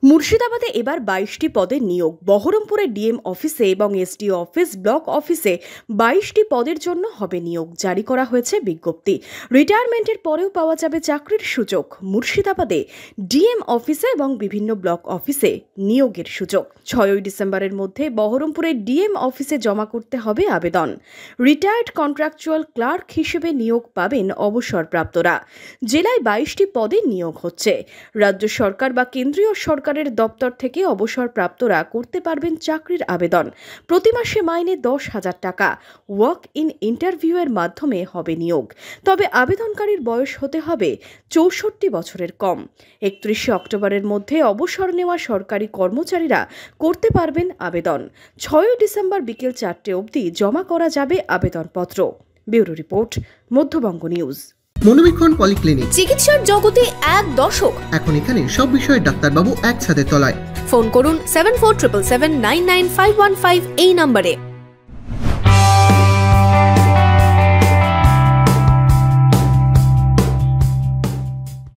মুর্শিদাবাদে এবার 22টি পদে নিয়োগ। বহরমপুরে ডিএম অফিসে এবং এসডিও অফিস, ব্লক অফিসে 22টি পদের জন্য হবে নিয়োগ। জারি করা হয়েছে বিজ্ঞপ্তি। রিটায়ারমেন্টের পরেও পাওয়া যাবে চাকরির সুযোগ। মুর্শিদাবাদে ডিএম অফিসে এবং বিভিন্ন ব্লক অফিসে নিয়োগের সুযোগ। 6ই ডিসেম্বরের মধ্যে বহরমপুরে ডিএম অফিসে জমা করতে হবে আবেদন। রিটায়ার্ড কন্ট্রাকচুয়াল ক্লার্ক হিসেবে নিয়োগ পাবেন অবসরপ্রাপ্তরা। জেলায় 22টি পদে নিয়োগ হচ্ছে। রাজ্য সরকার বা কেন্দ্রীয় সরকারের দপ্তর থেকে অবসরপ্রাপ্তরা করতে পারবেন চাকরির আবেদন। প্রতি মাসে মাইনে 10,000 টাকা। ওয়াক ইন ইন্টারভিউয়ের মাধ্যমে হবে নিয়োগ। তবে আবেদনকারীর বয়স হতে হবে 64 বছরের কম। 31শে অক্টোবরের মধ্যে অবসর নেওয়া সরকারি কর্মচারীরা করতে পারবেন আবেদন। 6ই ডিসেম্বর বিকেল 4টে অবধি জমা করা যাবে আবেদনপত্র। Bureau report, Madhyabanga news. মনোবীক্ষণ polyclinic, চিকিৎসার জগতে এক দশক। এখন এখানে সব বিষয়ে ডাক্তারবাবু একসাথে তলায়। ফোন করুন 7477799515 এই নম্বরে।